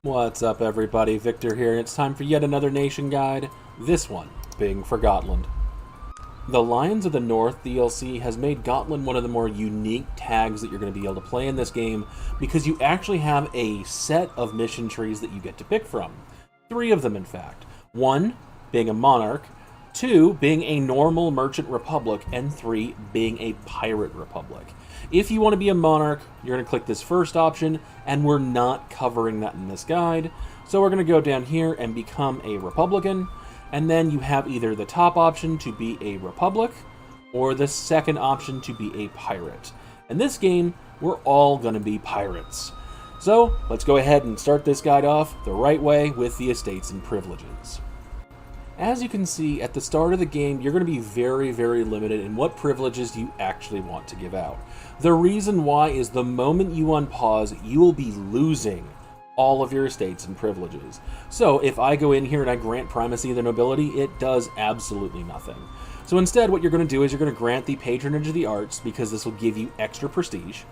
What's up, everybody? Victor here, and it's time for yet another nation guide, this one being for Gotland. The Lions of the North DLC has made Gotland one of the more unique tags that you're going to be able to play in this game because you actually have a set of mission trees that you get to pick from. 3 of them, in fact. 1 being a monarch, 2 being a normal merchant republic, and 3 being a pirate republic. If you want to be a monarch, you're going to click this first option, and we're not covering that in this guide. So we're going to go down here and become a republican, and then you have either the top option to be a republic, or the second option to be a pirate. In this game, we're all going to be pirates. So let's go ahead and start this guide off the right way with the estates and privileges. As you can see, at the start of the game, you're going to be very, very limited in what privileges you actually want to give out. The reason why is the moment you unpause, you will be losing all of your estates and privileges. So if I go in here and I grant primacy of the nobility, it does absolutely nothing. So instead, what you're going to do is you're going to grant the patronage of the arts because this will give you extra prestige.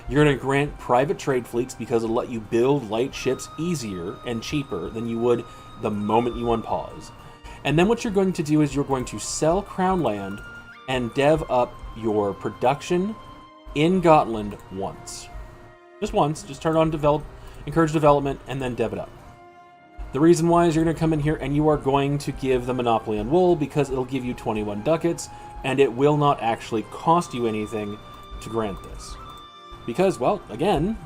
You're going to grant private trade fleets because it'll let you build light ships easier and cheaper than you would the moment you unpause. And then what you're going to do is you're going to sell crown land and dev up your production in Gotland once. Just once. Just turn on encourage development, and then dev it up. The reason why is you're going to come in here and you are going to give the monopoly on wool because it'll give you 21 ducats, and it will not actually cost you anything to grant this. Because, well, again,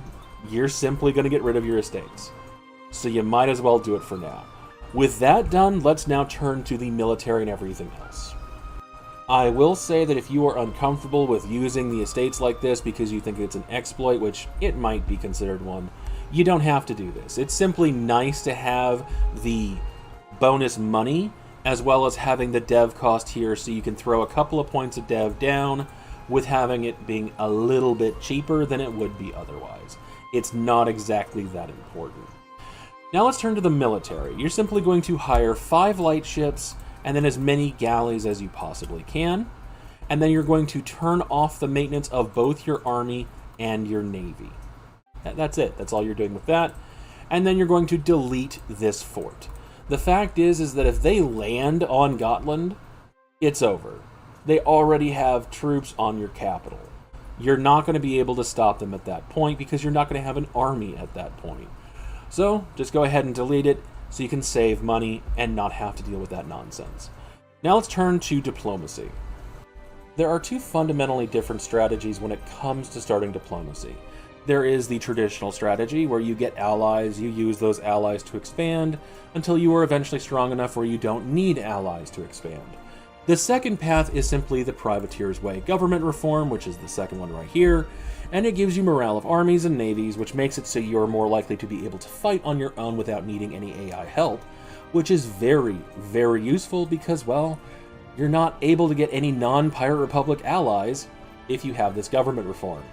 you're simply going to get rid of your estates. So you might as well do it for now. With that done, let's now turn to the military and everything else. I will say that if you are uncomfortable with using the estates like this because you think it's an exploit, which it might be considered one, you don't have to do this. It's simply nice to have the bonus money as well as having the dev cost here so you can throw a couple of points of dev down with having it being a little bit cheaper than it would be otherwise. It's not exactly that important. Now let's turn to the military. You're simply going to hire 5 light ships and then as many galleys as you possibly can. And then you're going to turn off the maintenance of both your army and your navy. That's it. That's all you're doing with that. And then you're going to delete this fort. The fact is that if they land on Gotland, it's over. They already have troops on your capital. You're not going to be able to stop them at that point because you're not going to have an army at that point. So just go ahead and delete it so you can save money and not have to deal with that nonsense. Now let's turn to diplomacy. There are 2 fundamentally different strategies when it comes to starting diplomacy. There is the traditional strategy where you get allies, you use those allies to expand until you are eventually strong enough where you don't need allies to expand. The second path is simply the privateer's way government reform, which is the second one right here, and it gives you morale of armies and navies, which makes it so you're more likely to be able to fight on your own without needing any AI help, which is very, very useful because, well, you're not able to get any non-Pirate Republic allies if you have this government reform.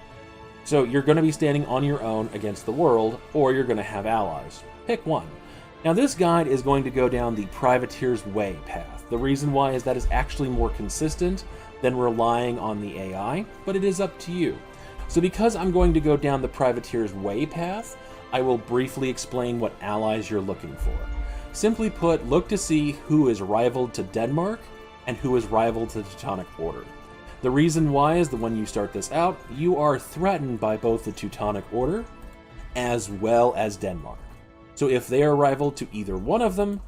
So you're going to be standing on your own against the world, or you're going to have allies. Pick one. Now this guide is going to go down the privateer's way path. The reason why is that is actually more consistent than relying on the AI, but it is up to you. So because I'm going to go down the privateer's way path, I will briefly explain what allies you're looking for. Simply put, look to see who is rivaled to Denmark and who is rivaled to the Teutonic Order. The reason why is that when you start this out, you are threatened by both the Teutonic Order as well as Denmark. So if they are rival to either one of them,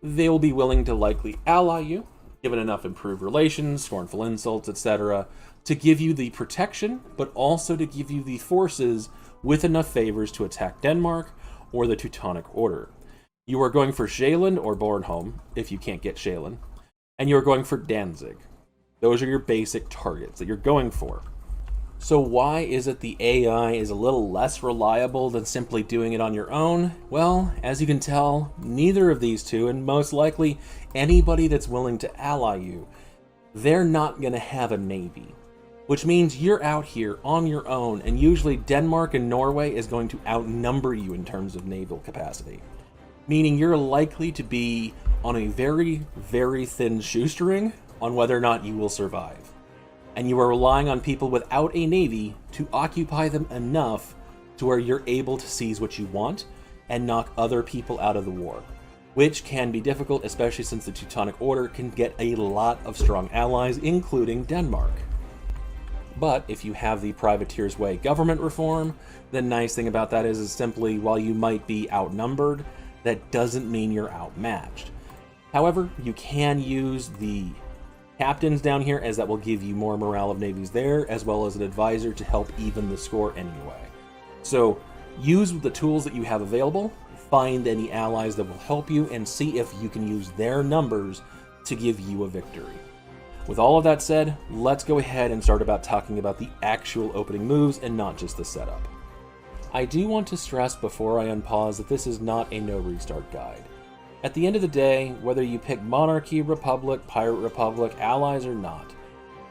they will be willing to likely ally you, given enough improved relations, scornful insults, etc., to give you the protection, but also to give you the forces with enough favors to attack Denmark or the Teutonic Order. You are going for Sjælland or Bornholm, if you can't get Sjælland, and you are going for Danzig. Those are your basic targets that you're going for. So why is it the AI is a little less reliable than simply doing it on your own? Well, as you can tell, neither of these two, and most likely anybody that's willing to ally you, they're not going to have a navy. Which means you're out here on your own, and usually Denmark and Norway is going to outnumber you in terms of naval capacity. Meaning you're likely to be on a very, very thin shoestring on whether or not you will survive. And you are relying on people without a navy to occupy them enough to where you're able to seize what you want and knock other people out of the war, which can be difficult, especially since the Teutonic Order can get a lot of strong allies, including Denmark. But if you have the Privateer's Way government reform, the nice thing about that is simply, while you might be outnumbered, that doesn't mean you're outmatched. However, you can use the captains down here, as that will give you more morale of navies there, as well as an advisor to help even the score anyway. So use the tools that you have available, find any allies that will help you, and see if you can use their numbers to give you a victory. With all of that said, let's go ahead and start talking about the actual opening moves and not just the setup. I do want to stress before I unpause that this is not a no restart guide. At the end of the day, whether you pick Monarchy, Republic, Pirate Republic, Allies or not,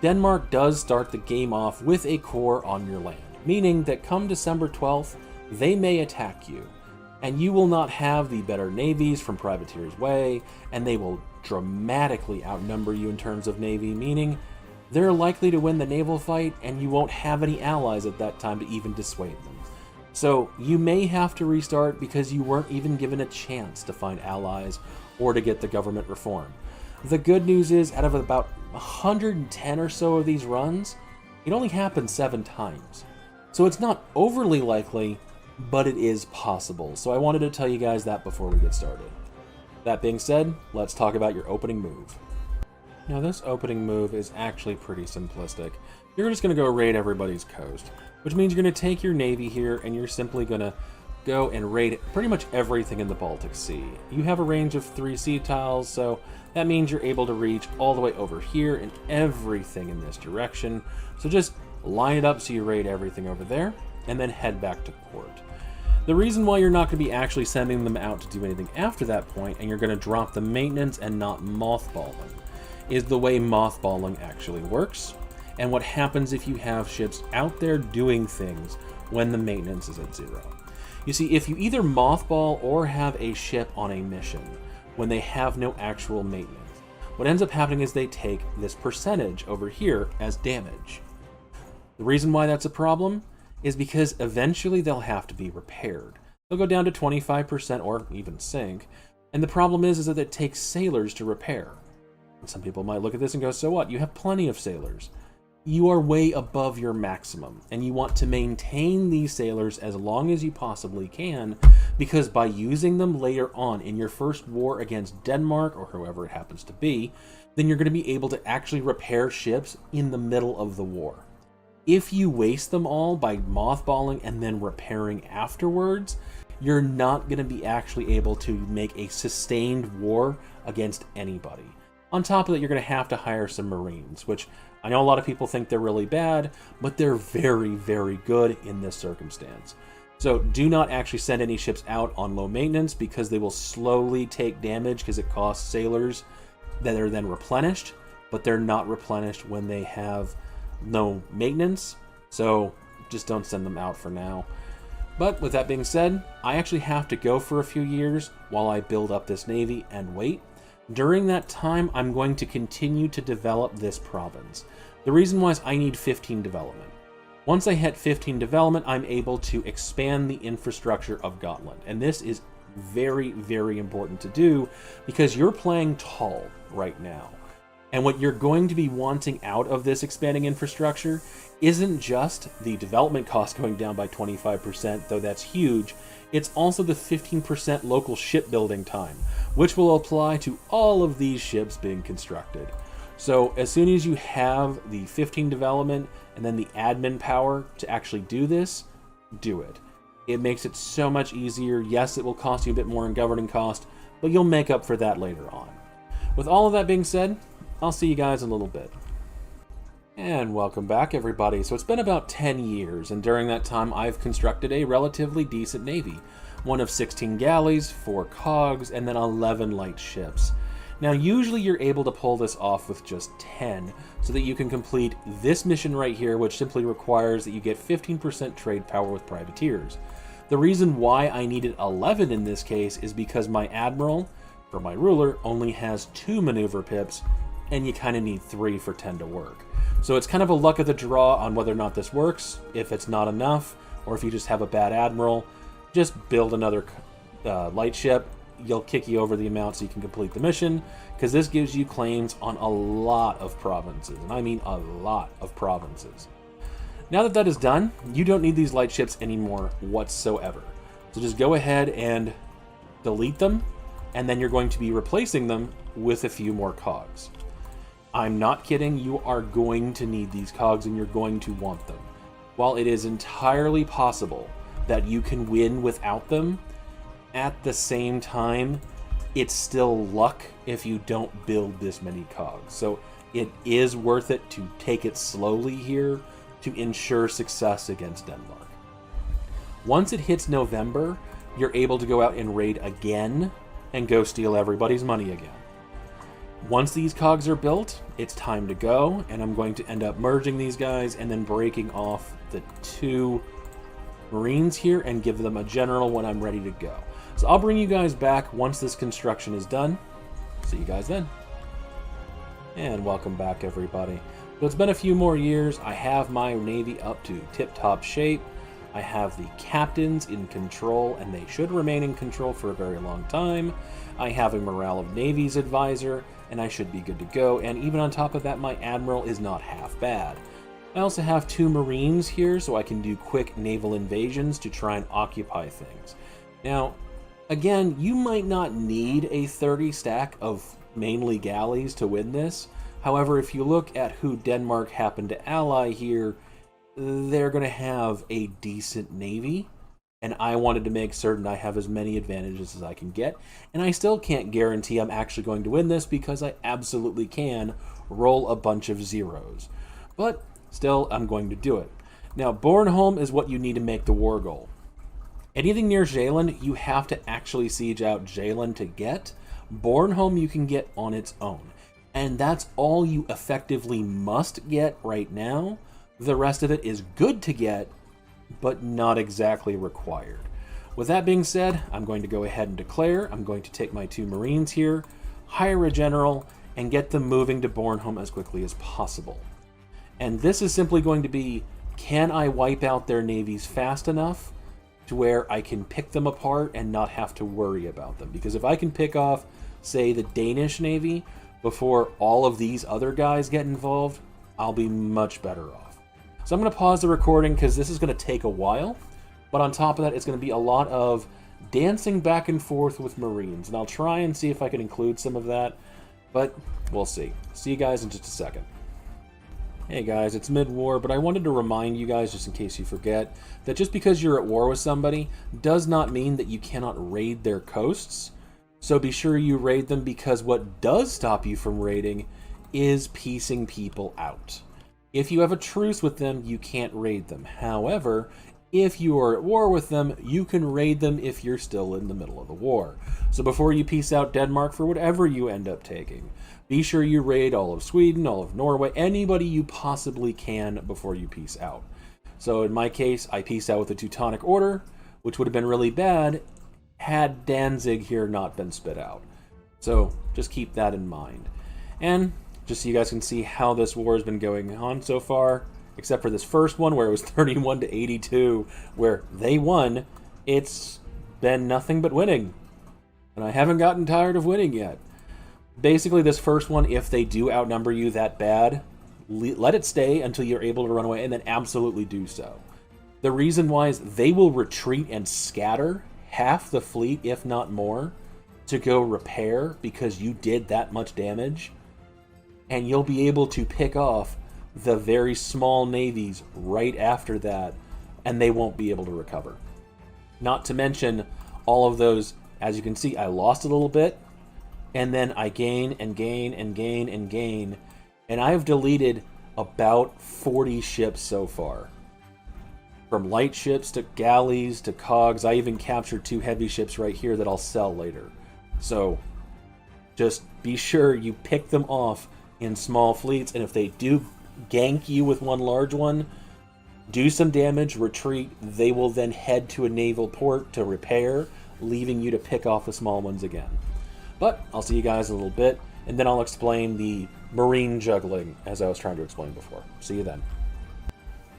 Denmark does start the game off with a core on your land, meaning that come December 12th, they may attack you, and you will not have the better navies from Privateer's Way, and they will dramatically outnumber you in terms of navy, meaning they're likely to win the naval fight, and you won't have any allies at that time to even dissuade them. So you may have to restart because you weren't even given a chance to find allies or to get the government reform. The good news is, out of about 110 or so of these runs, it only happened 7 times. So it's not overly likely, but it is possible. So I wanted to tell you guys that before we get started. That being said, let's talk about your opening move. Now this opening move is actually pretty simplistic. You're just going to go raid everybody's coast, which means you're going to take your navy here and you're simply going to go and raid pretty much everything in the Baltic Sea. You have a range of 3 sea tiles, so that means you're able to reach all the way over here and everything in this direction. So just line it up so you raid everything over there and then head back to port. The reason why you're not going to be actually sending them out to do anything after that point, and you're going to drop the maintenance and not mothball them, is the way mothballing actually works, and what happens if you have ships out there doing things when the maintenance is at 0. You see, if you either mothball or have a ship on a mission when they have no actual maintenance, what ends up happening is they take this percentage over here as damage. The reason why that's a problem is because eventually they'll have to be repaired. They'll go down to 25% or even sink, and the problem is that it takes sailors to repair. And some people might look at this and go, so what? You have plenty of sailors. You are way above your maximum, and you want to maintain these sailors as long as you possibly can, because by using them later on in your first war against Denmark, or whoever it happens to be, then you're going to be able to actually repair ships in the middle of the war. If you waste them all by mothballing and then repairing afterwards, you're not going to be actually able to make a sustained war against anybody. On top of that, you're going to have to hire some Marines, which I know a lot of people think they're really bad, but they're very, very good in this circumstance. So do not actually send any ships out on low maintenance, because they will slowly take damage because it costs sailors that are then replenished, but they're not replenished when they have no maintenance. So just don't send them out for now. But with that being said, I actually have to go for a few years while I build up this navy and wait. During that time, I'm going to continue to develop this province. The reason why is I need 15 development. Once I hit 15 development, I'm able to expand the infrastructure of Gotland. And this is very, very important to do, because you're playing tall right now. And what you're going to be wanting out of this expanding infrastructure isn't just the development cost going down by 25%, though that's huge. It's also the 15% local shipbuilding time, which will apply to all of these ships being constructed. So as soon as you have the 15 development and then the admin power to actually do this, do it. It makes it so much easier. Yes, it will cost you a bit more in governing cost, but you'll make up for that later on. With all of that being said, I'll see you guys in a little bit. And welcome back, everybody. So it's been about 10 years, and during that time I've constructed a relatively decent navy. One of 16 galleys, 4 cogs, and then 11 light ships. Now usually you're able to pull this off with just 10, so that you can complete this mission right here, which simply requires that you get 15% trade power with privateers. The reason why I needed 11 in this case is because my admiral, for my ruler, only has 2 maneuver pips, and you kind of need 3 for 10 to work. So it's kind of a luck of the draw on whether or not this works. If it's not enough, or if you just have a bad admiral, just build another light ship, you'll kick you over the amount so you can complete the mission, because this gives you claims on a lot of provinces, and I mean a lot of provinces. Now that that is done, you don't need these light ships anymore whatsoever. So just go ahead and delete them, and then you're going to be replacing them with a few more cogs. I'm not kidding, you are going to need these cogs and you're going to want them. While it is entirely possible that you can win without them, at the same time, it's still luck if you don't build this many cogs. So it is worth it to take it slowly here to ensure success against Denmark. Once it hits November, you're able to go out and raid again and go steal everybody's money again. Once these cogs are built, it's time to go, and I'm going to end up merging these guys and then breaking off the 2 Marines here and give them a general when I'm ready to go. So I'll bring you guys back once this construction is done. See you guys then. And welcome back, everybody. So it's been a few more years. I have my Navy up to tip-top shape. I have the captains in control, and they should remain in control for a very long time. I have a Morale of Navies advisor, and I should be good to go. And even on top of that, my Admiral is not half bad. I also have 2 Marines here, so I can do quick naval invasions to try and occupy things. Now, again, you might not need a 30 stack of mainly galleys to win this. However, if you look at who Denmark happened to ally here, they're going to have a decent navy, and I wanted to make certain I have as many advantages as I can get, and I still can't guarantee I'm actually going to win this because I absolutely can roll a bunch of zeros. But still, I'm going to do it. Now, Bornholm is what you need to make the war goal. Anything near Gotland, you have to actually siege out Gotland to get. Bornholm you can get on its own. And that's all you effectively must get right now. The rest of it is good to get, but not exactly required. With that being said, I'm going to go ahead and declare. I'm going to take my 2 Marines here, hire a general, and get them moving to Bornholm as quickly as possible. And this is simply going to be, can I wipe out their navies fast enough to where I can pick them apart and not have to worry about them? Because if I can pick off, say, the Danish Navy before all of these other guys get involved, I'll be much better off. So I'm going to pause the recording because this is going to take a while, but on top of that, it's going to be a lot of dancing back and forth with Marines, and I'll try and see if I can include some of that, but we'll see. See you guys in just a second. Hey guys, it's mid-war, but I wanted to remind you guys, just in case you forget, that just because you're at war with somebody does not mean that you cannot raid their coasts. So be sure you raid them, because what does stop you from raiding is piecing people out. If you have a truce with them, you can't raid them. However, if you are at war with them, you can raid them if you're still in the middle of the war. So before you piece out Denmark for whatever you end up taking, be sure you raid all of Sweden, all of Norway, anybody you possibly can before you peace out. So in my case, I pieced out with the Teutonic Order, which would have been really bad had Danzig here not been spit out. So just keep that in mind. And just so you guys can see how this war has been going on so far, except for this first one where it was 31 to 82, where they won, it's been nothing but winning. And I haven't gotten tired of winning yet. Basically, this first one, if they do outnumber you that bad, let it stay until you're able to run away, and then absolutely do so. The reason why is they will retreat and scatter half the fleet, if not more, to go repair because you did that much damage. And you'll be able to pick off the very small navies right after that, and they won't be able to recover. Not to mention all of those, as you can see, I lost a little bit, and then I gain and gain and gain and gain, and I've deleted about 40 ships so far. From light ships to galleys to cogs, I even captured 2 heavy ships right here that I'll sell later. So just be sure you pick them off in small fleets, and if they do gank you with one large one, do some damage, retreat. They will then head to a naval port to repair, leaving you to pick off the small ones again. But I'll see you guys in a little bit, and then I'll explain the marine juggling as I was trying to explain before. See you then.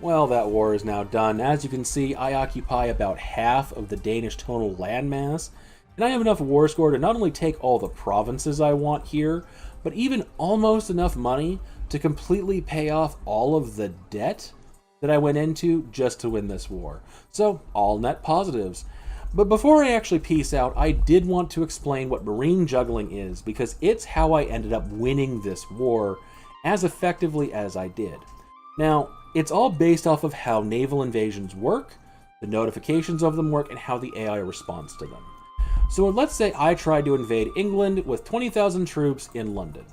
Well, that war is now done. As you can see, I occupy about half of the Danish total landmass, And I have enough war score to not only take all the provinces I want here, but even almost enough money to completely pay off all of the debt that I went into just to win this war. So, all net positives. But before I actually peace out, I did want to explain what marine juggling is, because it's how I ended up winning this war as effectively as I did. Now, it's all based off of how naval invasions work, the notifications of them work, and how the AI responds to them. So let's say I tried to invade England with 20,000 troops in London.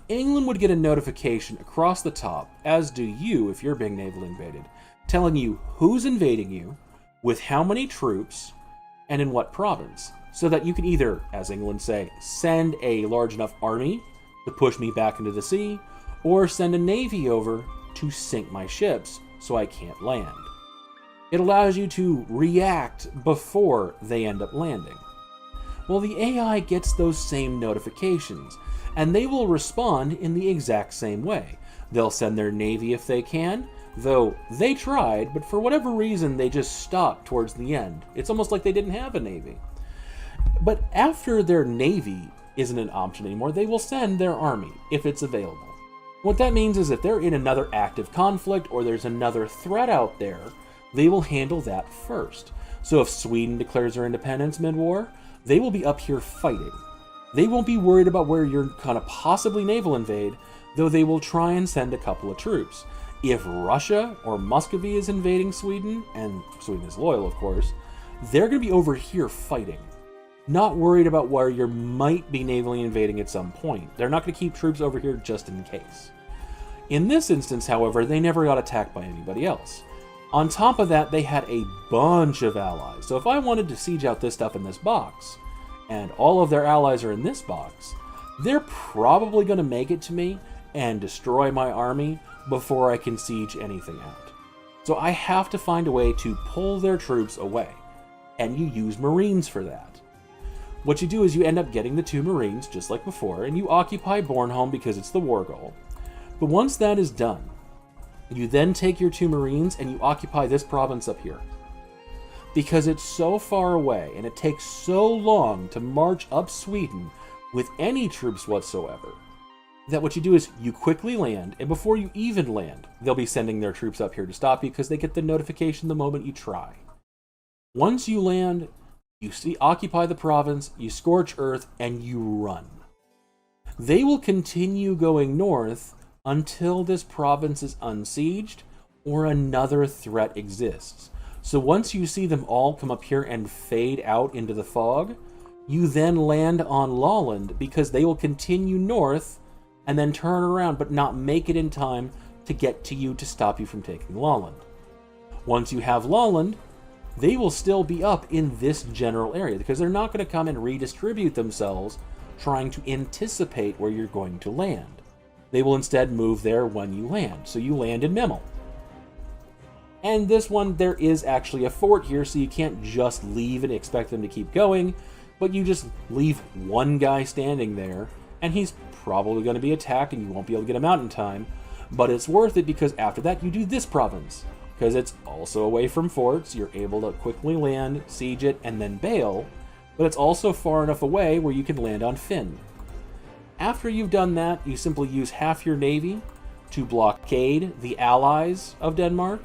England would get a notification across the top, as do you if you're being naval invaded, telling you who's invading you, with how many troops, and in what province, so that you can either, as England say, send a large enough army to push me back into the sea, or send a navy over to sink my ships so I can't land. It allows you to react before they end up landing. Well, the AI gets those same notifications, and they will respond in the exact same way. They'll send their navy if they can, though they tried, but for whatever reason they just stopped towards the end. It's almost like they didn't have a navy. But after their navy isn't an option anymore, they will send their army if it's available. What that means is if they're in another active conflict or there's another threat out there, they will handle that first. So if Sweden declares their independence mid-war, they will be up here fighting. They won't be worried about where you're gonna possibly naval invade, though they will try and send a couple of troops. If Russia or Muscovy is invading Sweden, and Sweden is loyal of course, they're gonna be over here fighting. Not worried about where you might be navally invading at some point. They're not gonna keep troops over here just in case. In this instance, however, they never got attacked by anybody else. On top of that, they had a bunch of allies. So if I wanted to siege out this stuff in this box, and all of their allies are in this box, they're probably going to make it to me and destroy my army before I can siege anything out. So I have to find a way to pull their troops away, and you use Marines for that. What you do is you end up getting the 2 Marines, just like before, and you occupy Bornholm because it's the war goal. But once that is done, you then take your 2 Marines and you occupy this province up here. Because it's so far away and it takes so long to march up Sweden with any troops whatsoever, that what you do is you quickly land, and before you even land, they'll be sending their troops up here to stop you because they get the notification the moment you try. Once you land, you occupy the province, you scorch earth, and you run. They will continue going north until this province is unsieged or another threat exists. So once you see them all come up here and fade out into the fog, you then land on Lolland because they will continue north and then turn around but not make it in time to get to you to stop you from taking Lolland. Once you have Lolland, they will still be up in this general area because they're not going to come and redistribute themselves trying to anticipate where you're going to land. They will instead move there when you land. So you land in Memel. And this one, there is actually a fort here, so you can't just leave and expect them to keep going, but you just leave one guy standing there, and he's probably going to be attacked and you won't be able to get him out in time. But it's worth it because after that you do this province, because it's also away from forts. You're able to quickly land, siege it, and then bail, but it's also far enough away where you can land on Finn. After you've done that, you simply use half your navy to blockade the allies of Denmark,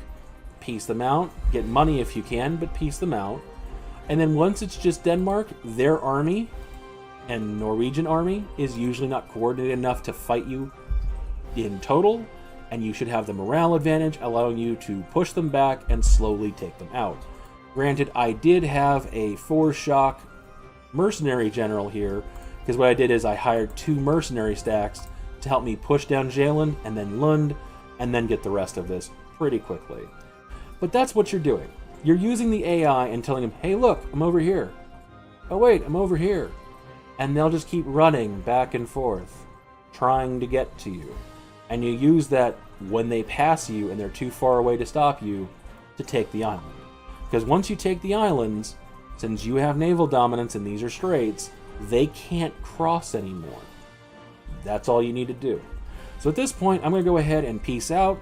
piece them out, get money if you can, but piece them out. And then once it's just Denmark, their army and Norwegian army is usually not coordinated enough to fight you in total, and you should have the morale advantage, allowing you to push them back and slowly take them out. Granted, I did have a 4-shock mercenary general here, because what I did is I hired 2 mercenary stacks to help me push down Jalen and then Lund, and then get the rest of this pretty quickly. But that's what you're doing. You're using the AI and telling them, hey look, I'm over here. Oh wait, I'm over here. And they'll just keep running back and forth, trying to get to you. And you use that when they pass you and they're too far away to stop you, to take the island. Because once you take the islands, since you have naval dominance and these are straits, they can't cross anymore. That's all you need to do. So at this point, I'm going to go ahead and peace out,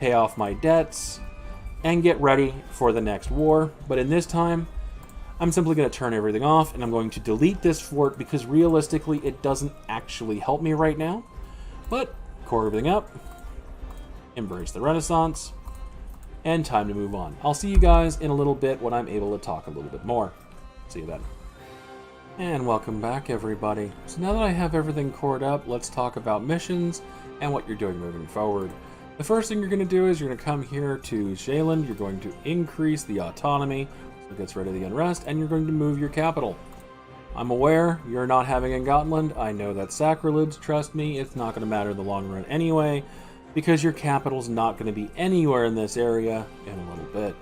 pay off my debts, and get ready for the next war. But in this time, I'm simply going to turn everything off, and I'm going to delete this fort because realistically it doesn't actually help me right now. But core everything up, embrace the Renaissance, and time to move on. I'll see you guys in a little bit when I'm able to talk a little bit more. See you then. And welcome back, everybody. So now that I have everything cored up, let's talk about missions and what you're doing moving forward. The first thing you're going to do is you're going to come here to Gotland. You're going to increase the autonomy, so it gets rid of the unrest, and you're going to move your capital. I'm aware you're not having in Gotland. I know that's sacrilege. Trust me, it's not going to matter in the long run anyway, because your capital's not going to be anywhere in this area in a little bit.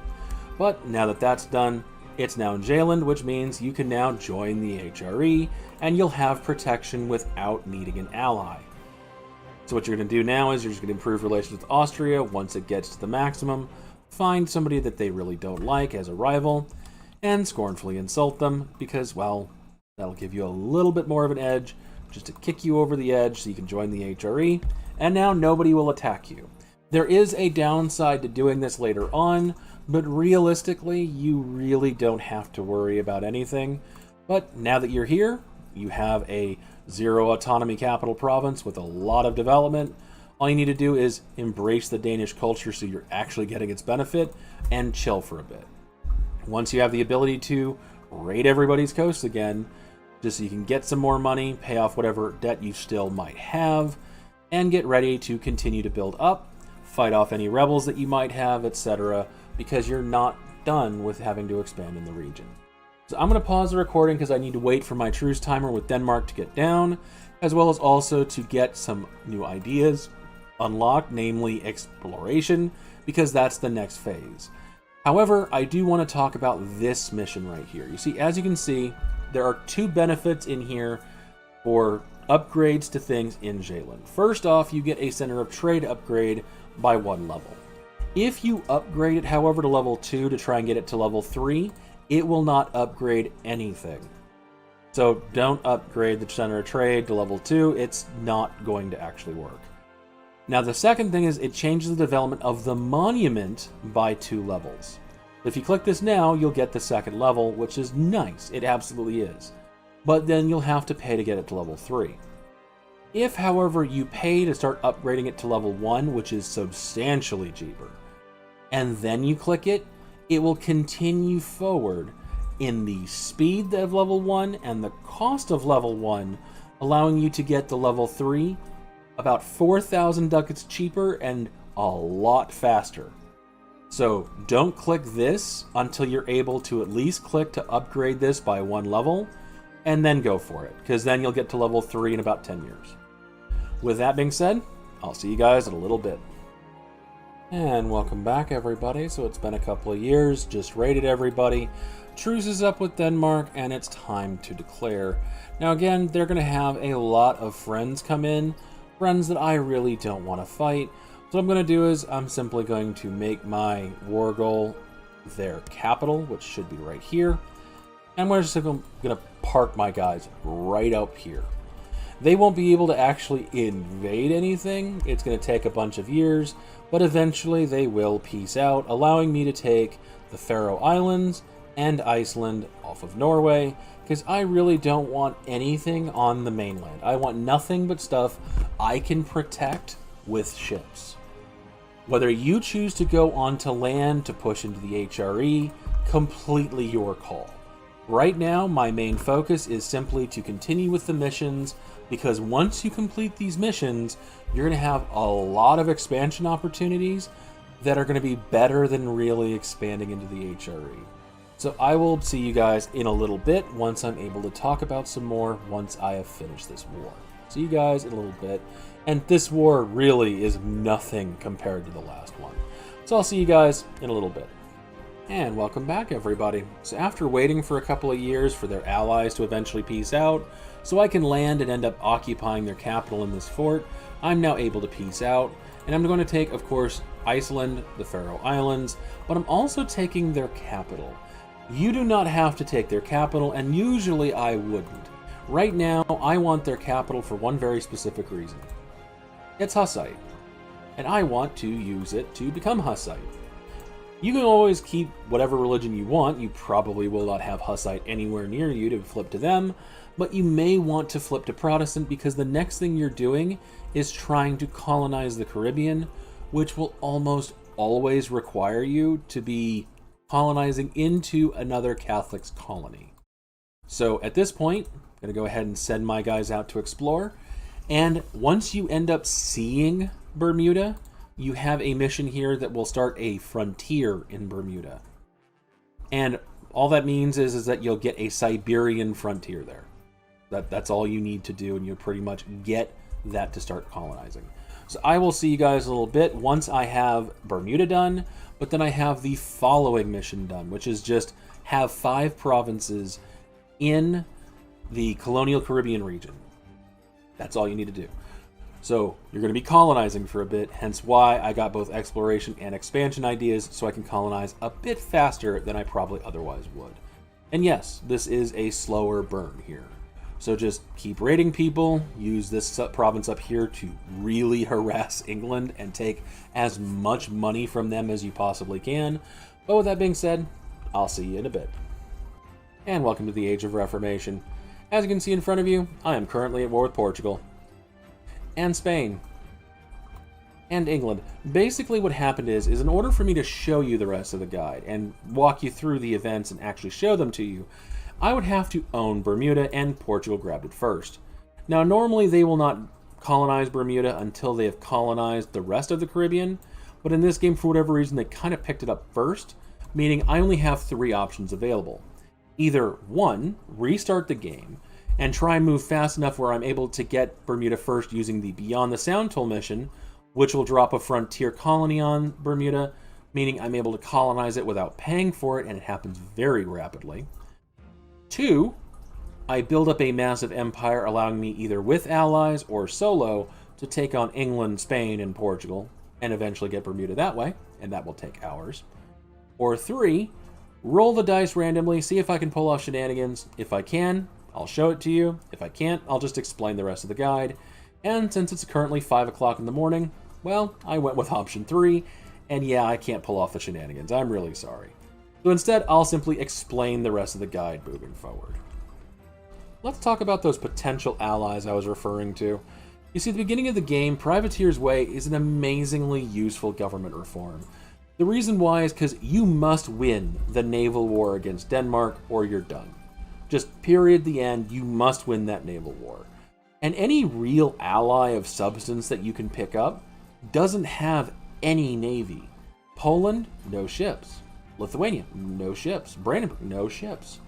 But now that that's done, it's now in Gotland, which means you can now join the HRE, and you'll have protection without needing an ally. So what you're going to do now is you're just going to improve relations with Austria once it gets to the maximum, find somebody that they really don't like as a rival, and scornfully insult them, because, well, that'll give you a little bit more of an edge, just to kick you over the edge so you can join the HRE, and now nobody will attack you. There is a downside to doing this later on, but realistically, you really don't have to worry about anything. But now that you're here, you have a zero autonomy capital province with a lot of development. All you need to do is embrace the Danish culture so you're actually getting its benefit, and chill for a bit. Once you have the ability to raid everybody's coast again, just so you can get some more money, pay off whatever debt you still might have, and get ready to continue to build up, fight off any rebels that you might have, etc., because you're not done with having to expand in the region. So I'm going to pause the recording because I need to wait for my truce timer with Denmark to get down, as well as also to get some new ideas unlocked, namely exploration, because that's the next phase. However, I do want to talk about this mission right here. You see, as you can see, there are two benefits in here for upgrades to things in Gotland. First off, you get a Center of Trade upgrade by 1 level. If you upgrade it, however, to level 2 to try and get it to level 3, it will not upgrade anything. So don't upgrade the Center of Trade to level 2, it's not going to actually work. Now the second thing is it changes the development of the monument by 2 levels. If you click this now, you'll get the 2nd level, which is nice, it absolutely is. But then you'll have to pay to get it to level 3. If, however, you pay to start upgrading it to level 1, which is substantially cheaper, and then you click it, it will continue forward in the speed of level 1 and the cost of level 1, allowing you to get to level 3 about 4,000 ducats cheaper and a lot faster. So don't click this until you're able to at least click to upgrade this by 1 level, and then go for it, because then you'll get to level 3 in about 10 years. With that being said, I'll see you guys in a little bit. And welcome back, everybody. So it's been a couple of years, just raided everybody. Truce is up with Denmark, and it's time to declare. Now again, they're going to have a lot of friends come in, friends that I really don't want to fight. So what I'm going to do is I'm simply going to make my war goal their capital, which should be right here. And we're just going to park my guys right up here. They won't be able to actually invade anything. It's going to take a bunch of years, but eventually they will peace out, allowing me to take the Faroe Islands and Iceland off of Norway, because I really don't want anything on the mainland. I want nothing but stuff I can protect with ships. Whether you choose to go onto land to push into the HRE, completely your call. Right now, my main focus is simply to continue with the missions, because once you complete these missions, you're going to have a lot of expansion opportunities that are going to be better than really expanding into the HRE. So I will see you guys in a little bit once I'm able to talk about some more once I have finished this war. See you guys in a little bit. And this war really is nothing compared to the last one. So I'll see you guys in a little bit. And welcome back, everybody. So after waiting for a couple of years for their allies to eventually peace out, so I can land and end up occupying their capital in this fort, I'm now able to peace out. And I'm going to take, of course, Iceland, the Faroe Islands, but I'm also taking their capital. You do not have to take their capital, and usually I wouldn't. Right now, I want their capital for one very specific reason. It's Hussite, and I want to use it to become Hussite. You can always keep whatever religion you want. You probably will not have Hussite anywhere near you to flip to them, but you may want to flip to Protestant because the next thing you're doing is trying to colonize the Caribbean, which will almost always require you to be colonizing into another Catholic's colony. So at this point, I'm going to go ahead and send my guys out to explore. And once you end up seeing Bermuda, you have a mission here that will start a frontier in Bermuda. And all that means is that you'll get a Siberian frontier there. That's all you need to do, and you'll pretty much get that to start colonizing. So I will see you guys in a little bit once I have Bermuda done, but then I have the following mission done, which is just have 5 provinces in the colonial Caribbean region. That's all you need to do. So you're going to be colonizing for a bit, hence why I got both exploration and expansion ideas so I can colonize a bit faster than I probably otherwise would. And yes, this is a slower burn here. So just keep raiding people, use this province up here to really harass England and take as much money from them as you possibly can. But with that being said, I'll see you in a bit. And welcome to the Age of Reformation. As you can see in front of you, I am currently at war with Portugal. And Spain. And England. Basically what happened is in order for me to show you the rest of the guide and walk you through the events and actually show them to you, I would have to own Bermuda, and Portugal grabbed it first. Now normally they will not colonize Bermuda until they have colonized the rest of the Caribbean, but in this game for whatever reason they kind of picked it up first, meaning I only have 3 options available. Either 1, restart the game, and try and move fast enough where I'm able to get Bermuda first using the Beyond the Sound Toll mission, which will drop a frontier colony on Bermuda, meaning I'm able to colonize it without paying for it, and it happens very rapidly. 2, I build up a massive empire allowing me either with allies or solo to take on England, Spain, and Portugal, and eventually get Bermuda that way, and that will take hours. Or 3, roll the dice randomly, see if I can pull off shenanigans. If I can, I'll show it to you. If I can't, I'll just explain the rest of the guide. And since it's currently 5 o'clock in the morning, well, I went with option 3, and yeah, I can't pull off the shenanigans. I'm really sorry. So instead, I'll simply explain the rest of the guide moving forward. Let's talk about those potential allies I was referring to. You see, at the beginning of the game, Privateer's Way is an amazingly useful government reform. The reason why is because you must win the naval war against Denmark or you're done. Just period, the end, you must win that naval war. And any real ally of substance that you can pick up doesn't have any navy. Poland, no ships. Lithuania, no ships. Brandenburg, no ships.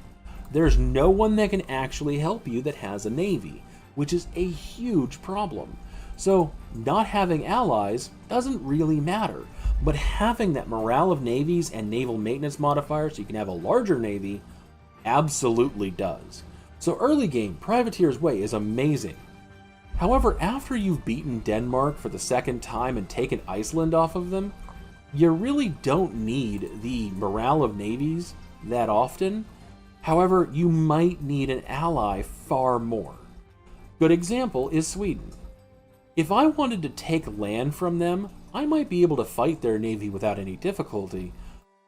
There's no one that can actually help you that has a navy, which is a huge problem. So not having allies doesn't really matter, but having that morale of navies and naval maintenance modifiers so you can have a larger navy absolutely does. So early game, Privateer's Way is amazing. However, after you've beaten Denmark for the 2nd time and taken Iceland off of them, you really don't need the morale of navies that often. However, you might need an ally far more. Good example is Sweden. If I wanted to take land from them, I might be able to fight their navy without any difficulty,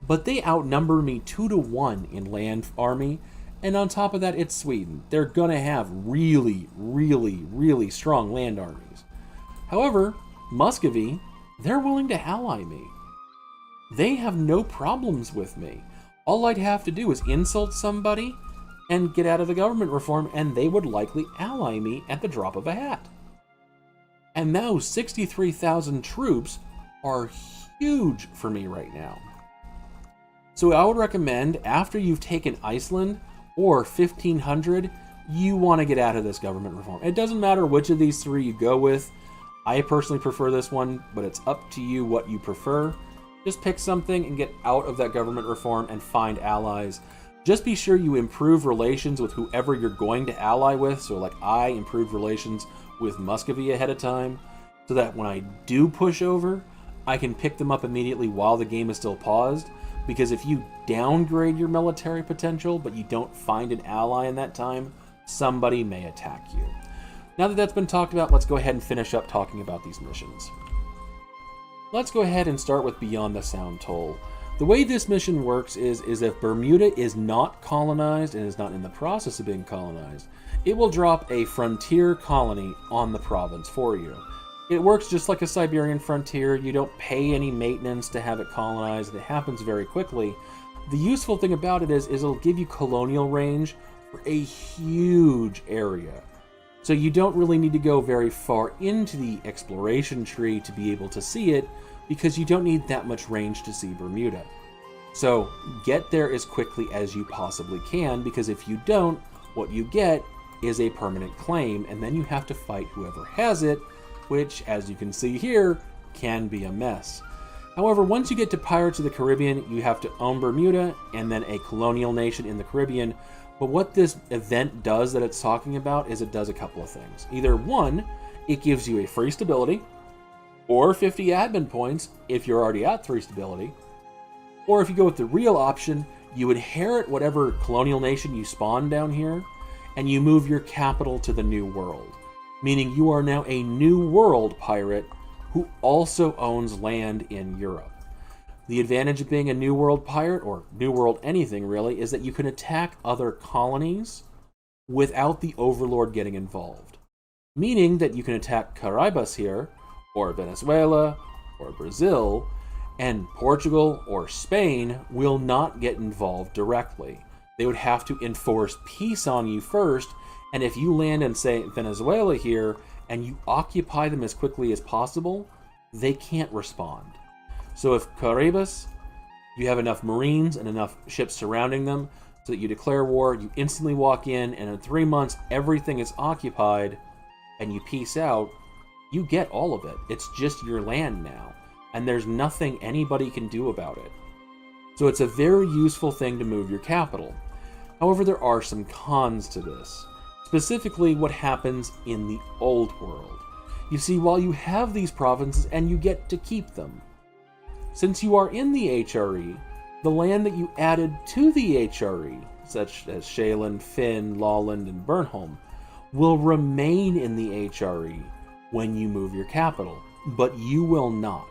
but they outnumber me 2 to 1 in land army, and on top of that, it's Sweden. They're gonna have really, really, really strong land armies. However, Muscovy, they're willing to ally me. They have no problems with me. All I'd have to do is insult somebody and get out of the government reform, and they would likely ally me at the drop of a hat. And those 63,000 troops are huge for me right now. So I would recommend, after you've taken Iceland or 1,500, you want to get out of this government reform. It doesn't matter which of these 3 you go with. I personally prefer this one, but it's up to you what you prefer. Just pick something and get out of that government reform and find allies. Just be sure you improve relations with whoever you're going to ally with. So like I improved relations with Muscovy ahead of time, so that when I do push over, I can pick them up immediately while the game is still paused. Because if you downgrade your military potential, but you don't find an ally in that time, somebody may attack you. Now that that's been talked about, let's go ahead and finish up talking about these missions. Let's go ahead and start with Beyond the Sound Toll. The way this mission works is if Bermuda is not colonized and is not in the process of being colonized, it will drop a frontier colony on the province for you. It works just like a Siberian frontier. You don't pay any maintenance to have it colonized. It happens very quickly. The useful thing about it is it'll give you colonial range for a huge area. So you don't really need to go very far into the exploration tree to be able to see it, because you don't need that much range to see Bermuda. So get there as quickly as you possibly can, because if you don't, what you get is a permanent claim, and then you have to fight whoever has it, which, as you can see here, can be a mess. However, once you get to Pirates of the Caribbean, you have to own Bermuda and then a colonial nation in the Caribbean. But what this event does that it's talking about is it does a couple of things. Either one, it gives you a free stability, or 50 admin points if you're already at 3 stability. Or if you go with the real option, you inherit whatever colonial nation you spawn down here, and you move your capital to the New World. Meaning you are now a New World pirate who also owns land in Europe. The advantage of being a New World pirate, or New World anything really, is that you can attack other colonies without the Overlord getting involved. Meaning that you can attack Caribas here, or Venezuela, or Brazil, and Portugal or Spain will not get involved directly. They would have to enforce peace on you first, and if you land in, say, Venezuela here, and you occupy them as quickly as possible, they can't respond. So if Caribas, you have enough Marines and enough ships surrounding them, so that you declare war, you instantly walk in, and in 3 months, everything is occupied, and you peace out, you get all of it. It's just your land now, and there's nothing anybody can do about it. So it's a very useful thing to move your capital. However, there are some cons to this. Specifically, what happens in the Old World. You see, while you have these provinces and you get to keep them, since you are in the HRE, the land that you added to the HRE, such as Shaeland, Finn, Lawland, and Burnholm, will remain in the HRE when you move your capital, but you will not.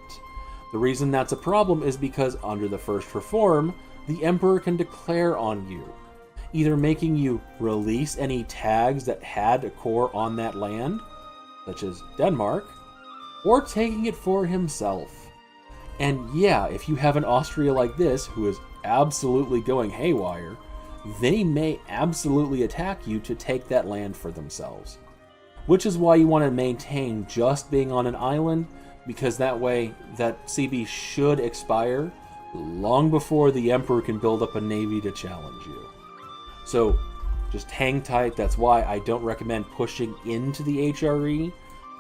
The reason that's a problem is because under the First Reform, the Emperor can declare on you, either making you release any tags that had a core on that land, such as Denmark, or taking it for himself. And yeah, if you have an Austria like this, who is absolutely going haywire, they may absolutely attack you to take that land for themselves. Which is why you want to maintain just being on an island, because that way that CB should expire long before the Emperor can build up a navy to challenge you. So just hang tight. That's why I don't recommend pushing into the HRE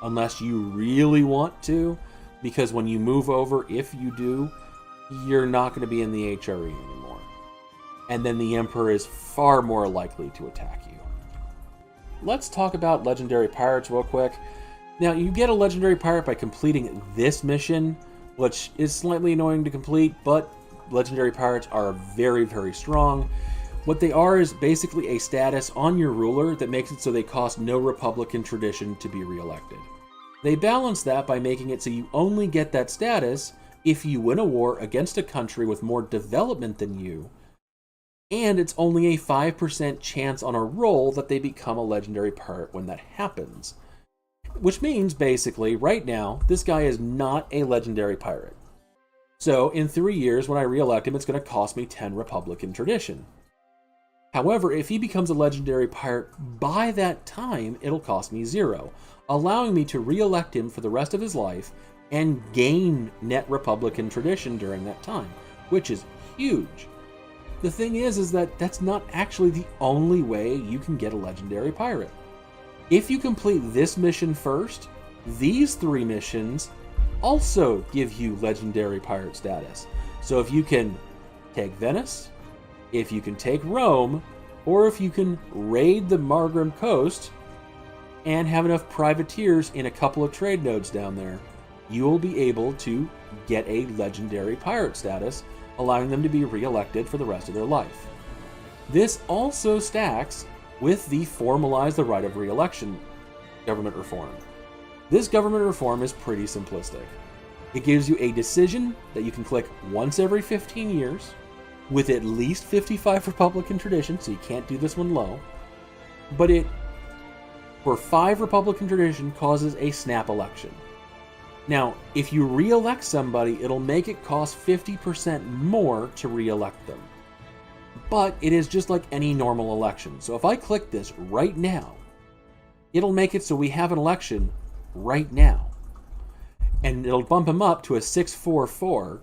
unless you really want to, because when you move over, if you do, you're not going to be in the HRE anymore. And then the Emperor is far more likely to attack you. Let's talk about legendary pirates real quick. Now, you get a legendary pirate by completing this mission, which is slightly annoying to complete, but legendary pirates are very, very strong. What they are is basically a status on your ruler that makes it so they cost no Republican tradition to be reelected. They balance that by making it so you only get that status if you win a war against a country with more development than you, and it's only a 5% chance on a roll that they become a legendary pirate when that happens. Which means, basically, right now, this guy is not a legendary pirate. So, in 3 years, when I re-elect him, it's going to cost me 10 Republican tradition. However, if he becomes a legendary pirate by that time, it'll cost me 0, allowing me to re-elect him for the rest of his life and gain net Republican tradition during that time, which is huge. The thing is that that's not actually the only way you can get a legendary pirate. If you complete this mission first, these 3 missions also give you legendary pirate status. So if you can take Venice, if you can take Rome, or if you can raid the Margrim coast and have enough privateers in a couple of trade nodes down there, you will be able to get a legendary pirate status, allowing them to be re-elected for the rest of their life. This also stacks with the Formalize the Right of Re-election government reform. This government reform is pretty simplistic. It gives you a decision that you can click once every 15 years with at least 55 Republican tradition, so you can't do this one low. But it, for 5 Republican tradition, causes a snap election. Now, if you re-elect somebody, it'll make it cost 50% more to re-elect them. But it is just like any normal election. So if I click this right now, it'll make it so we have an election right now. And it'll bump him up to a 644.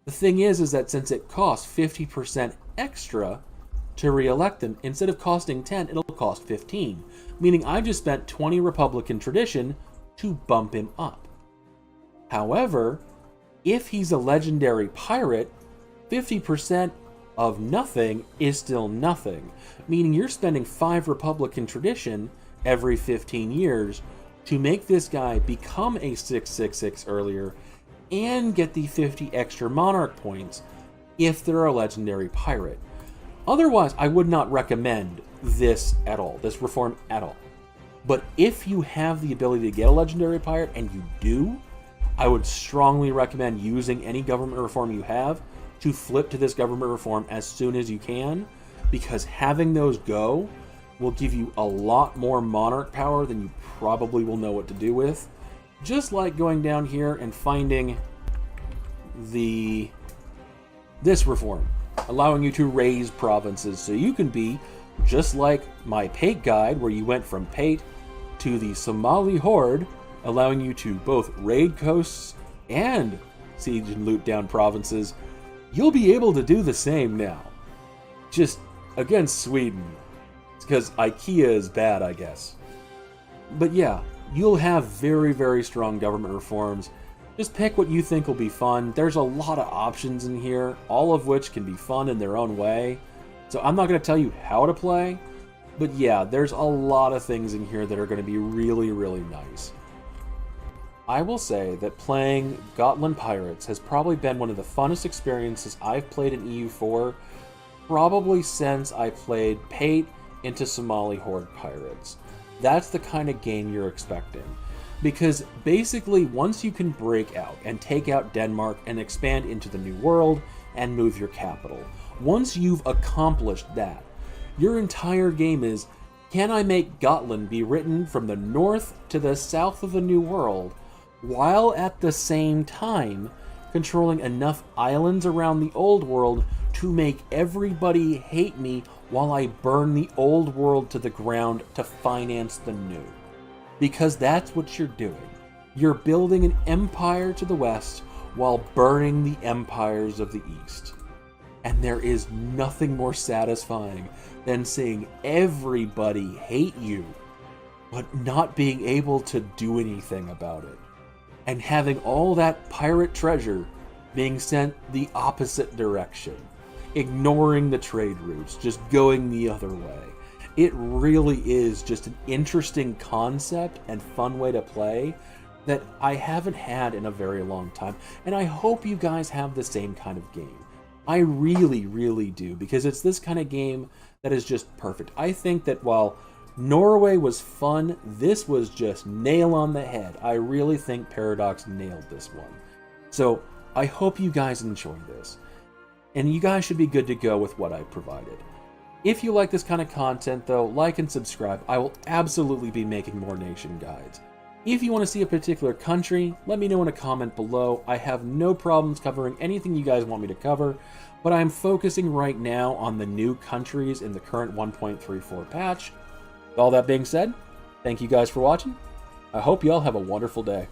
The thing is that since it costs 50% extra to re-elect them, instead of costing 10, it'll cost 15. Meaning I just spent 20 Republican tradition to bump him up. However, if he's a legendary pirate, 50% of nothing is still nothing. Meaning you're spending 5 Republican tradition every 15 years to make this guy become a 666 earlier and get the 50 extra monarch points if they're a legendary pirate. Otherwise, I would not recommend this at all, this reform at all. But if you have the ability to get a legendary pirate, and you do, I would strongly recommend using any government reform you have to flip to this government reform as soon as you can, because having those go will give you a lot more monarch power than you probably will know what to do with. Just like going down here and finding this reform, allowing you to raise provinces so you can be just like my Pate guide, where you went from Pate to the Somali Horde, allowing you to both raid coasts and siege and loot down provinces. You'll be able to do the same now, just against Sweden. It's because IKEA is bad, I guess. But yeah, you'll have very, very strong government reforms. Just pick what you think will be fun. There's a lot of options in here, all of which can be fun in their own way. So I'm not going to tell you how to play, but yeah, there's a lot of things in here that are going to be really, really nice. I will say that playing Gotland Pirates has probably been one of the funnest experiences I've played in EU4, probably since I played Pate into Somali Horde Pirates. That's the kind of game you're expecting. Because basically, once you can break out and take out Denmark and expand into the New World and move your capital, once you've accomplished that, your entire game is, can I make Gotland be written from the north to the south of the New World, while at the same time controlling enough islands around the Old World to make everybody hate me while I burn the Old World to the ground to finance the New. Because that's what you're doing. You're building an empire to the west while burning the empires of the east. And there is nothing more satisfying than seeing everybody hate you, but not being able to do anything about it. And having all that pirate treasure being sent the opposite direction, ignoring the trade routes, just going the other way. It really is just an interesting concept and fun way to play that I haven't had in a very long time. And I hope you guys have the same kind of game. I really, really do, because it's this kind of game that is just perfect. I think that while Norway was fun, this was just nail on the head. I really think Paradox nailed this one. So I hope you guys enjoy this. And you guys should be good to go with what I provided. If you like this kind of content, though, like and subscribe. I will absolutely be making more nation guides. If you want to see a particular country, let me know in a comment below. I have no problems covering anything you guys want me to cover, but I'm focusing right now on the new countries in the current 1.34 patch. With all that being said, thank you guys for watching. I hope you all have a wonderful day.